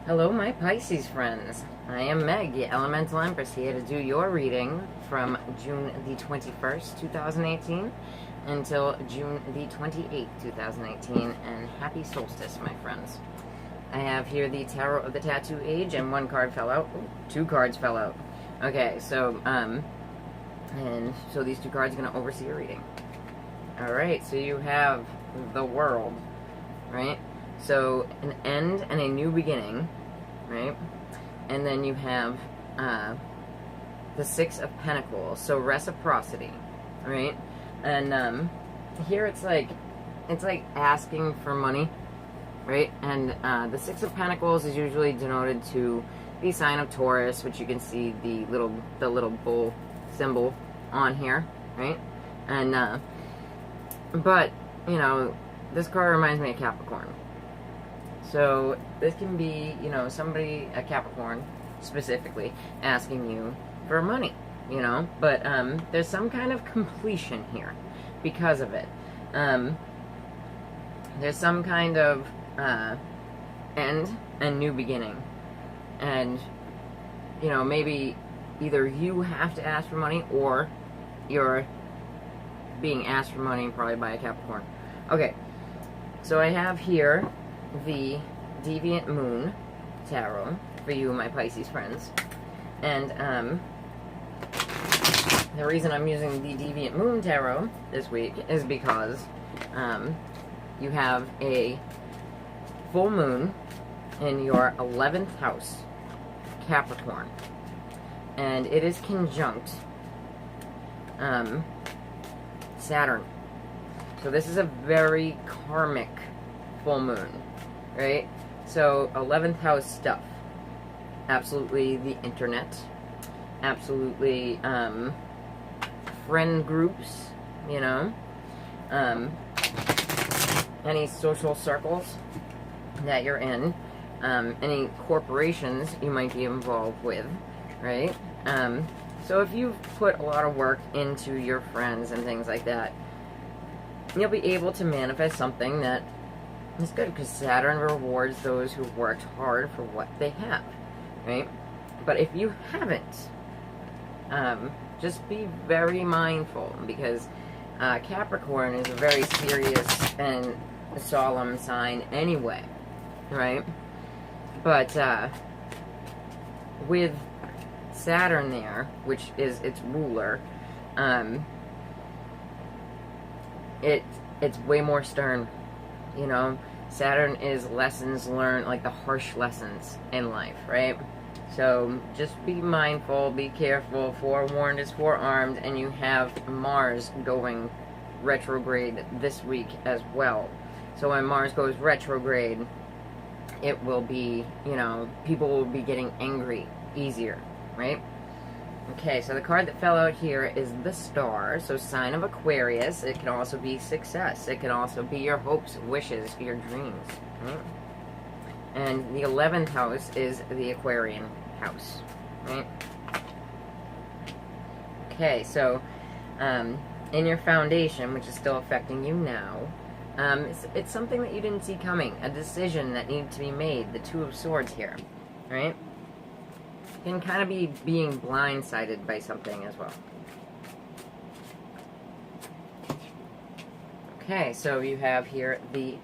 Hello, my Pisces friends. I am Meg, your Elemental Empress, here to do your reading from June the 21st, 2018 until June the 28th, 2018, and happy solstice, my friends. I have here the Tarot of the Tattoo Age, and one card fell out. Ooh, two cards fell out. Okay, so these two cards are going to oversee your reading. Alright, so you have the World, right? So, an end and a new beginning, right? And then you have the Six of Pentacles, so reciprocity, right? And here it's like asking for money, right? And the Six of Pentacles is usually denoted to the sign of Taurus, which you can see the little bull symbol on here, right? And but you know, this card reminds me of Capricorn. So this can be, you know, somebody, a Capricorn specifically, asking you for money, you know, but there's some kind of completion here because of it. There's some kind of end and new beginning. And, you know, maybe either you have to ask for money or you're being asked for money, probably by a Capricorn. Okay, so I have here the Deviant Moon Tarot for you, my Pisces friends. And the reason I'm using the Deviant Moon Tarot this week is because you have a full moon in your 11th house, Capricorn, and it is conjunct Saturn. So this is a very karmic full moon, right? So 11th house stuff, absolutely the internet, absolutely friend groups, you know, any social circles that you're in, any corporations you might be involved with, right? So if you've put a lot of work into your friends and things like that, you'll be able to manifest something that is good, because Saturn rewards those who worked hard for what they have, right? But if you haven't, just be very mindful, because Capricorn is a very serious and solemn sign anyway, right? But with Saturn there, which is its ruler, it's way more stern. You know, Saturn is lessons learned, like the harsh lessons in life, right? So just be mindful, be careful. Forewarned is forearmed, and you have Mars going retrograde this week as well. So when Mars goes retrograde, it will be, you know, people will be getting angry easier, right? Okay, so the card that fell out here is the Star, so sign of Aquarius. It can also be success. It can also be your hopes, wishes, your dreams, right? And the 11th house is the Aquarian house, right? Okay, so in your foundation, which is still affecting you now, it's something that you didn't see coming, a decision that needed to be made, the Two of Swords here, right? Can kind of be being blindsided by something as well. Okay, so you have here the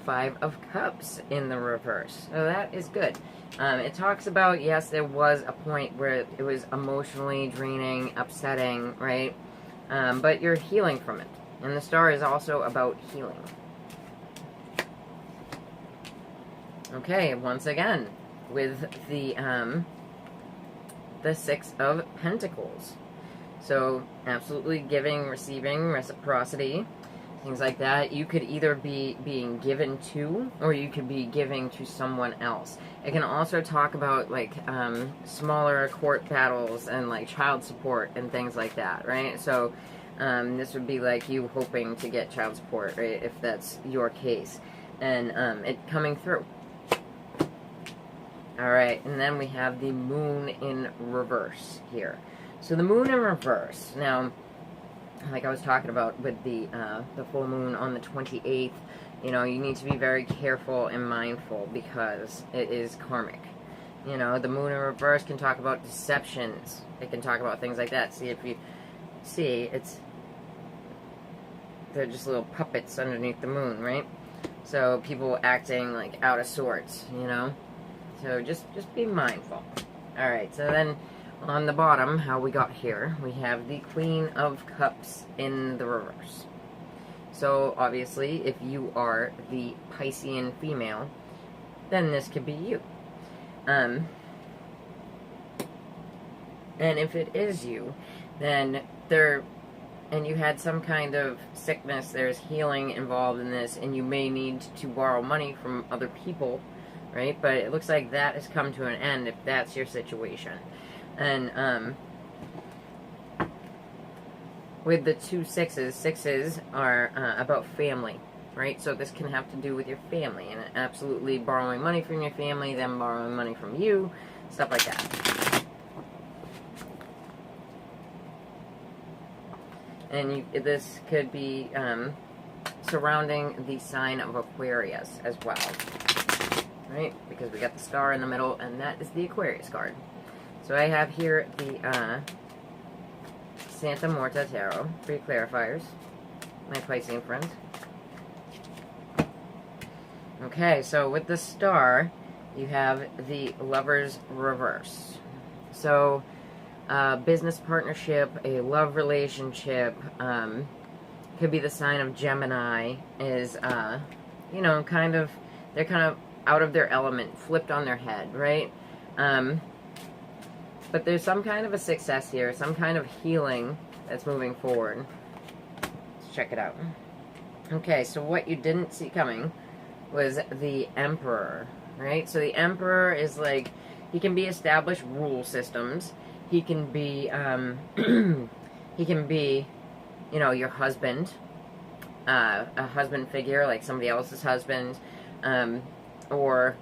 Five of Cups in the reverse. So that is good. It talks about, yes, there was a point where it was emotionally draining, upsetting, right? But you're healing from it. And the Star is also about healing. Okay, once again, with the Six of Pentacles. So, absolutely giving, receiving, reciprocity, things like that. You could either be being given to, or you could be giving to someone else. It can also talk about, like, smaller court battles and, like, child support and things like that, right? So, this would be like you hoping to get child support, right, if that's your case. And it coming through. Alright, and then we have the Moon in reverse here. So the Moon in reverse, now, like I was talking about with the full moon on the 28th, You know, you need to be very careful and mindful because it is karmic. You know, the moon in reverse can talk about deceptions. It can talk about things like that. See, if you see, they're just little puppets underneath the moon, right? So people acting like out of sorts, you know? So just be mindful. Alright, so then on the bottom, how we got here, we have the Queen of Cups in the reverse. So obviously, if you are the Piscean female, then this could be you. And if it is you, then and you had some kind of sickness, there's healing involved in this, and you may need to borrow money from other people, right? But it looks like that has come to an end if that's your situation. And, with the two sixes are about family, right? So this can have to do with your family, and absolutely borrowing money from your family, them borrowing money from you, stuff like that. And this could be surrounding the sign of Aquarius as well, right? Because we got the star in the middle, and that is the Aquarius card. So I have here the Santa Morta Tarot, 3 clarifiers, my Piscean friends. Okay, so with the star, you have the Lover's reverse. So, business partnership, a love relationship, could be the sign of Gemini, is, you know, they're kind of out of their element, flipped on their head, right? But there's some kind of a success here, some kind of healing that's moving forward. Let's check it out. Okay, so what you didn't see coming was the Emperor, right? So the Emperor is like, he can be established rule systems. He can be, he can be, you know, your husband, a husband figure, like somebody else's husband, or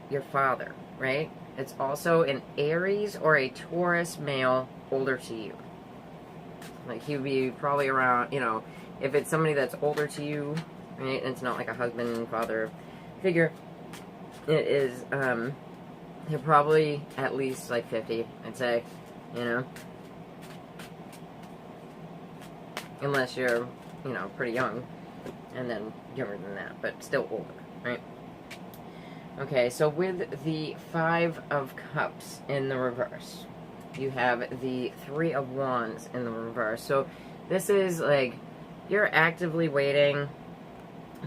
your father, right? It's also an Aries or a Taurus male older to you. Like, he would be probably around, you know, if it's somebody that's older to you, right, and it's not like a husband and father figure, it is, they're probably at least, like, 50, I'd say, you know? Unless you're, you know, pretty young, and then younger than that, but still older, right? Okay, so with the 5 of Cups in the reverse, you have the 3 of Wands in the reverse. So this is like, you're actively waiting,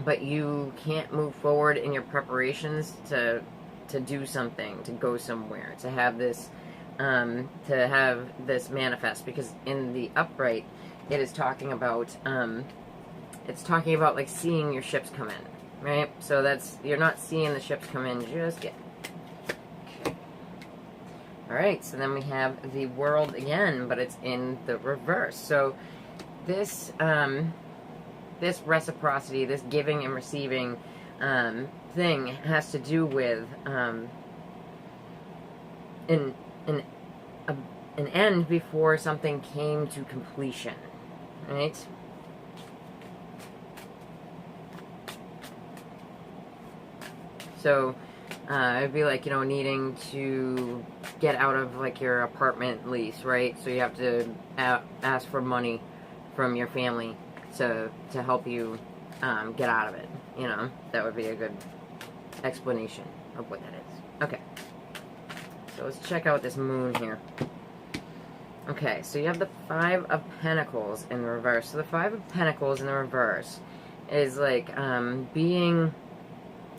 but you can't move forward in your preparations to do something, to go somewhere, to have this manifest. Because in the upright, it is talking about, like seeing your ships come in. Right? So that's, you're not seeing the ships come in just yet. Okay. Alright, so then we have the World again, but it's in the reverse. So this, this reciprocity, this giving and receiving thing has to do with an end before something came to completion. Right? So, it'd be like, you know, needing to get out of, like, your apartment lease, right? So you have to ask for money from your family to help you get out of it, you know? That would be a good explanation of what that is. Okay. So let's check out this moon here. Okay, so you have the 5 of Pentacles in the reverse. So the 5 of Pentacles in the reverse is, like, being...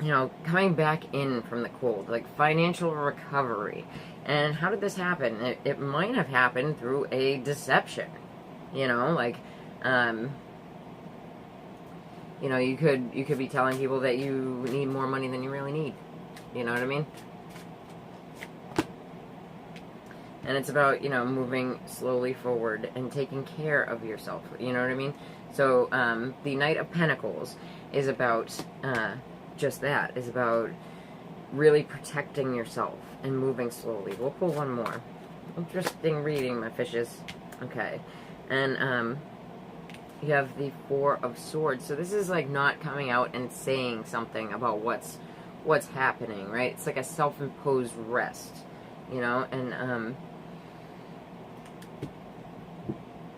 you know, coming back in from the cold, like financial recovery. And how did this happen? It might have happened through a deception, you know, like, you know, you could be telling people that you need more money than you really need, you know what I mean? And it's about, you know, moving slowly forward and taking care of yourself, you know what I mean? So, the Knight of Pentacles is about, just that, is about really protecting yourself and moving slowly. We'll pull one more. Interesting reading, my fishes. Okay. And you have the Four of Swords. So this is like not coming out and saying something about what's happening, right? It's like a self-imposed rest, you know, and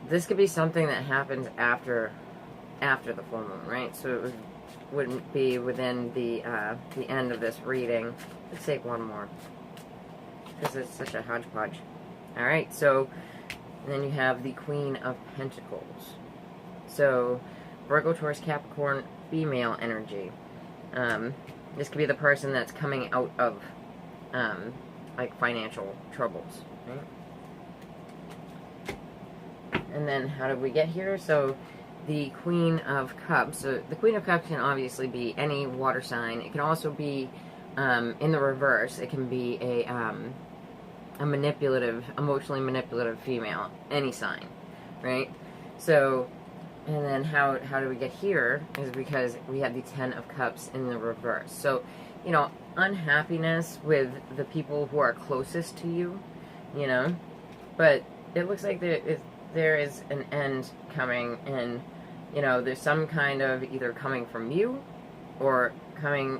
this could be something that happens after the full moon, right? So it wouldn't be within the end of this reading. Let's take one more, because it's such a hodgepodge. All right, so then you have the Queen of Pentacles. So Virgo, Taurus, Capricorn, female energy. This could be the person that's coming out of like financial troubles, right? And then how did we get here? So the Queen of Cups. So the Queen of Cups can obviously be any water sign. It can also be in the reverse. It can be a manipulative, emotionally manipulative female, any sign, right? So, and then how do we get here is because we have the Ten of Cups in the reverse. So, you know, unhappiness with the people who are closest to you, you know, but it looks like there is an end coming, and, you know, there's some kind of either coming from you or coming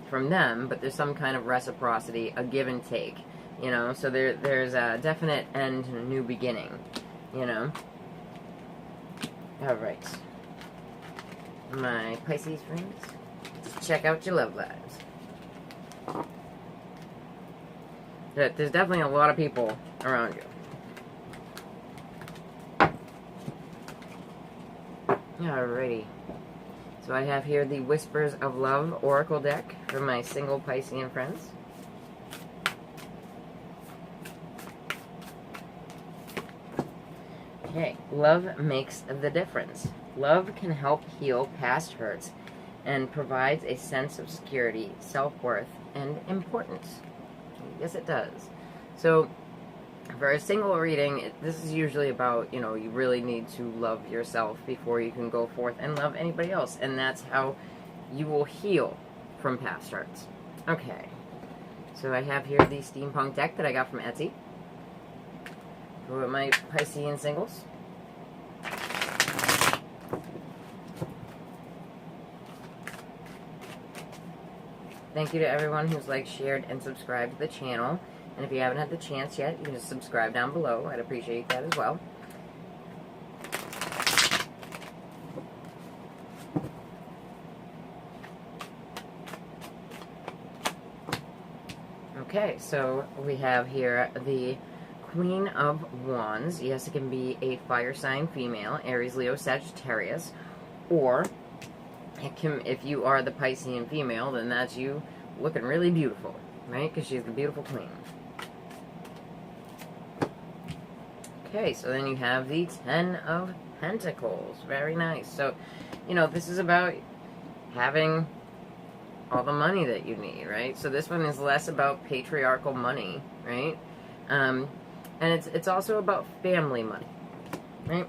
from them, but there's some kind of reciprocity, a give and take, you know, so there's a definite end and a new beginning, you know. Alright, my Pisces friends, check out your love lives. There's definitely a lot of people around you. Alrighty. So I have here the Whispers of Love Oracle deck for my single Piscean friends. Okay, love makes the difference. Love can help heal past hurts and provides a sense of security, self-worth, and importance. Yes, it does. So, for a single reading, this is usually about, you know, you really need to love yourself before you can go forth and love anybody else. And that's how you will heal from past hurts. Okay. So I have here the steampunk deck that I got from Etsy for my Piscean singles. Thank you to everyone who's liked, shared, and subscribed to the channel. And if you haven't had the chance yet, you can just subscribe down below. I'd appreciate that as well. Okay, so we have here the Queen of Wands. Yes, it can be a fire sign female, Aries, Leo, Sagittarius. Or, it can, if you are the Piscean female, then that's you looking really beautiful, right? Because she's the beautiful queen. Okay, so then you have the Ten of Pentacles. Very nice. So, you know, this is about having all the money that you need, right? So this one is less about patriarchal money, right? And it's also about family money, right?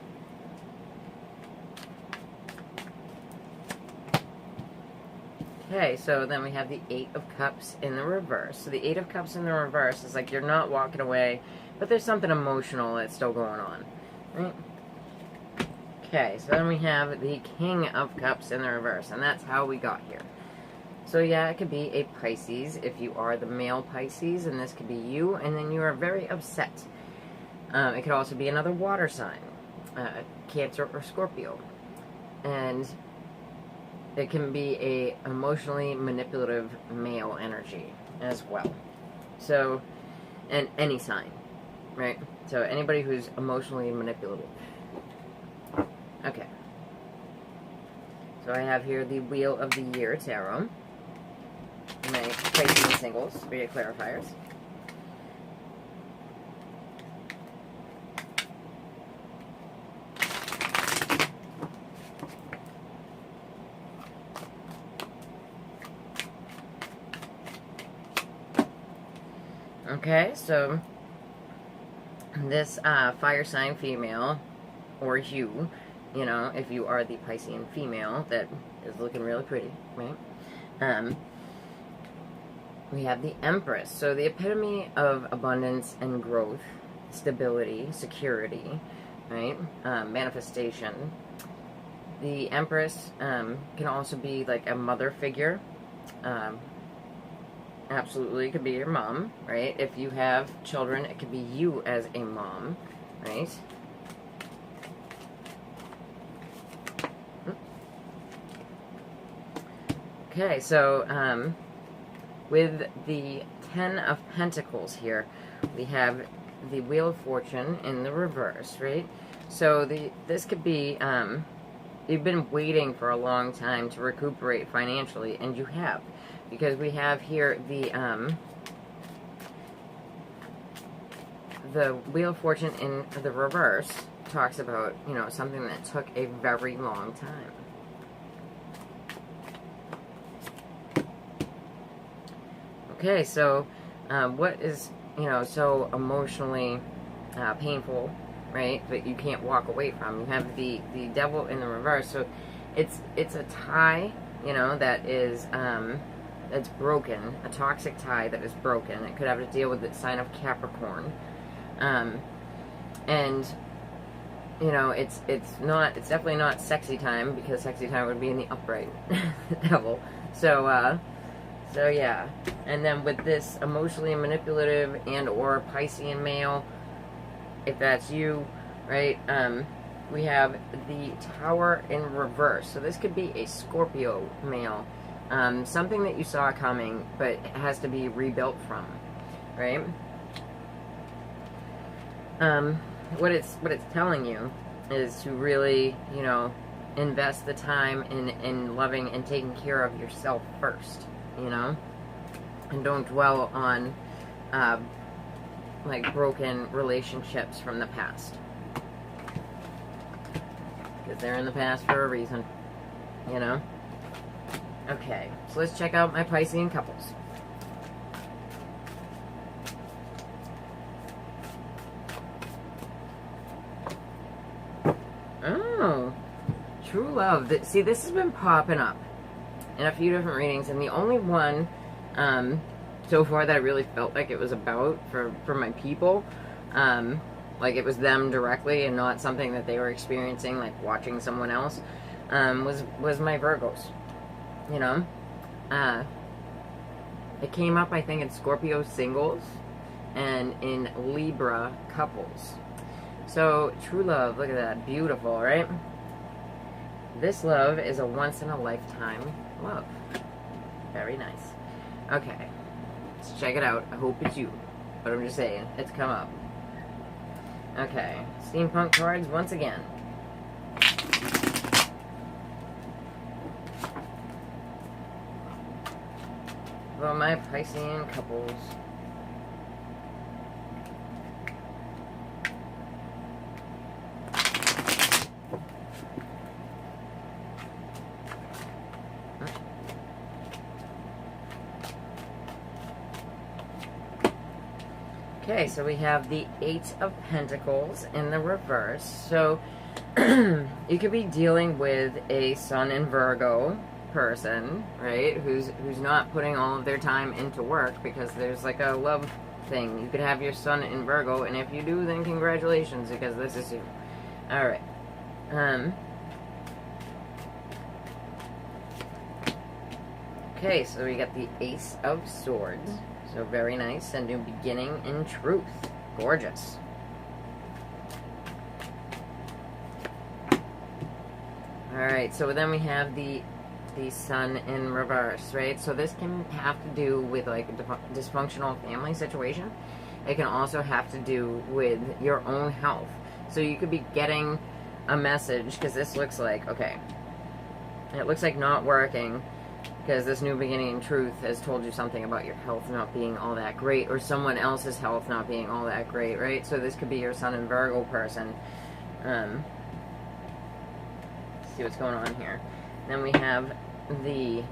Okay, so then we have the Eight of Cups in the reverse. So the Eight of Cups in the reverse is like you're not walking away, but there's something emotional that's still going on, right? Okay, so then we have the King of Cups in the reverse, and that's how we got here. So yeah, it could be a Pisces if you are the male Pisces, and this could be you, and then you are very upset. It could also be another water sign, Cancer or Scorpio. And it can be a emotionally manipulative male energy as well. So, and any sign, right? So anybody who's emotionally manipulative. Okay. So I have here the Wheel of the Year Tarot. My Piscean singles for your clarifiers. Okay, so this fire sign female, or you know, if you are the Piscean female that is looking really pretty, right? We have the Empress. So the epitome of abundance and growth, stability, security, right? Manifestation. The Empress can also be like a mother figure. Absolutely, it could be your mom, right? If you have children, it could be you as a mom, right? Okay, so with the Ten of Pentacles here, we have the Wheel of Fortune in the reverse, right? So this could be, you've been waiting for a long time to recuperate financially, and you have. Because we have here the Wheel of Fortune in the reverse talks about, you know, something that took a very long time. Okay, so what is, you know, so emotionally painful, right, that you can't walk away from? You have the Devil in the reverse, so it's a tie, you know, that is that's broken, a toxic tie that is broken. It could have to deal with the sign of Capricorn, and you know, it's definitely not sexy time, because sexy time would be in the upright Devil. So yeah, and then with this emotionally manipulative and or Piscean male, if that's you, right? We have the Tower in reverse. So this could be a Scorpio male. Something that you saw coming, but it has to be rebuilt from, right? What it's telling you is to really, you know, invest the time in loving and taking care of yourself first, you know? And don't dwell on, like, broken relationships from the past. Because they're in the past for a reason, you know? Okay, so let's check out my Piscean couples. Oh, true love. See, this has been popping up in a few different readings, and the only one so far that I really felt like it was about for my people, like it was them directly and not something that they were experiencing, like watching someone else, was my Virgos. You know, it came up, I think, in Scorpio singles and in Libra couples. So, true love, look at that, beautiful, right? This love is a once-in-a-lifetime love. Very nice. Okay, let's check it out. I hope it's you, but I'm just saying, it's come up. Okay, steampunk cards once again. Well, my Piscean couples. Okay, so we have the Eight of Pentacles in the reverse. So you could be dealing with a Sun in Virgo person, right, who's not putting all of their time into work because there's like a love thing. You could have your Sun in Virgo, and if you do, then congratulations, because this is you. Alright. Okay, so we got the Ace of Swords. So very nice. A new beginning in truth. Gorgeous. Alright, so then we have the Sun in reverse, right? So this can have to do with like a dysfunctional family situation. It can also have to do with your own health. So you could be getting a message, because this looks like, okay, it looks like not working, because this new beginning in truth has told you something about your health not being all that great, or someone else's health not being all that great, right? So this could be your Sun in Virgo person. Let's see what's going on here. Then we have the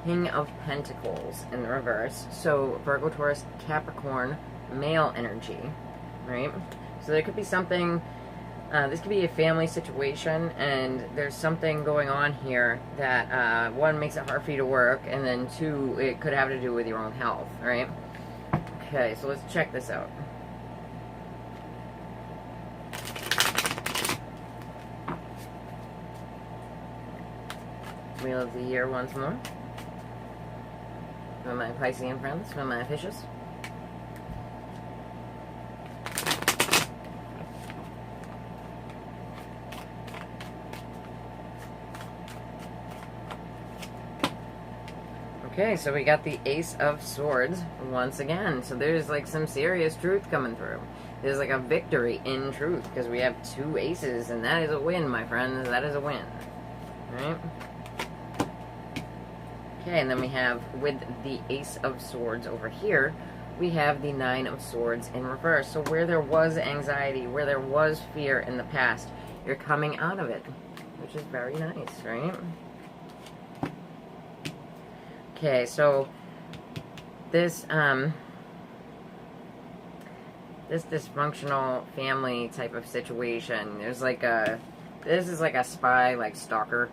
King of Pentacles in the reverse. So Virgo, Taurus, Capricorn, male energy, right? So there could be something, this could be a family situation, and there's something going on here that, one, makes it hard for you to work, and then two, it could have to do with your own health, right? Okay, so let's check this out. Wheel of the Year once more. For my Piscean friends, for my fishes. Okay, so we got the Ace of Swords once again. So there's like some serious truth coming through. There's like a victory in truth because we have 2 aces, and that is a win, my friends. That is a win. Right? Okay, and then we have, with the Ace of Swords over here, we have the 9 of Swords in reverse. So where there was anxiety, where there was fear in the past, you're coming out of it, which is very nice, right? Okay, so this this dysfunctional family type of situation, there's like this is like a spy, like stalker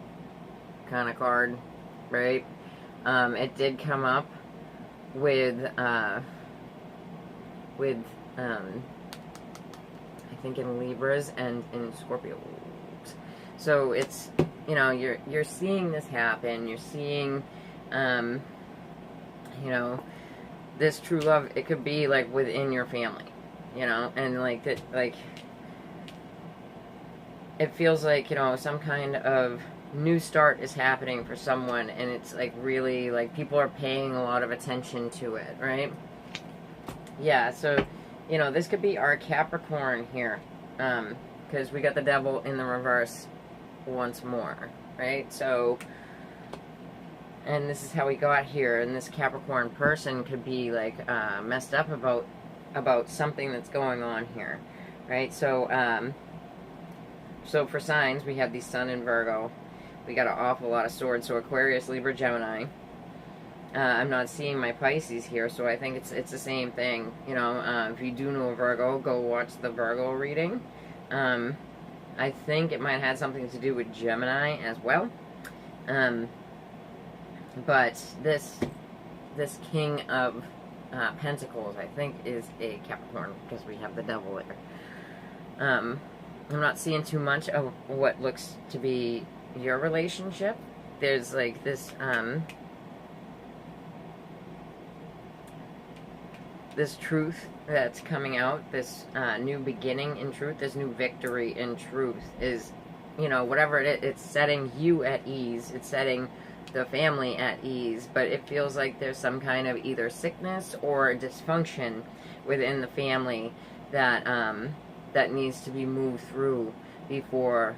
kind of card, right? It did come up with I think in Libras and in Scorpios. So it's, you know, you're seeing this happen. You're seeing, you know, this true love. It could be like within your family, you know, and like that, like it feels like, you know, some kind of new start is happening for someone, and it's like really like people are paying a lot of attention to it, right? Yeah, so, you know, this could be our Capricorn here, because we got the Devil in the reverse once more, right? So, and this is how we got here, and this Capricorn person could be like messed up about something that's going on here, right? So, so for signs, we have the Sun in Virgo. We got an awful lot of swords, so Aquarius, Libra, Gemini. I'm not seeing my Pisces here, so I think it's the same thing. You know, if you do know a Virgo, go watch the Virgo reading. I think it might have had something to do with Gemini as well. But this King of Pentacles, I think, is a Capricorn, because we have the Devil there. I'm not seeing too much of what looks to be your relationship. There's like this this truth that's coming out, this new beginning in truth, this new victory in truth is, you know, whatever it is, it's setting you at ease, it's setting the family at ease, but it feels like there's some kind of either sickness or dysfunction within the family that that needs to be moved through before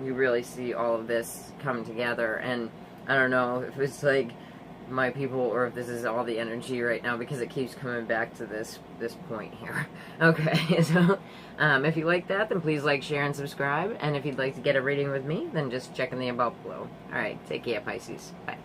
we really see all of this come together. And I don't know if it's like my people or if this is all the energy right now, because it keeps coming back to this point here. Okay, so if you like that, then please like, share, and subscribe. And if you'd like to get a reading with me, then just check in the about below. Alright, take care, Pisces. Bye.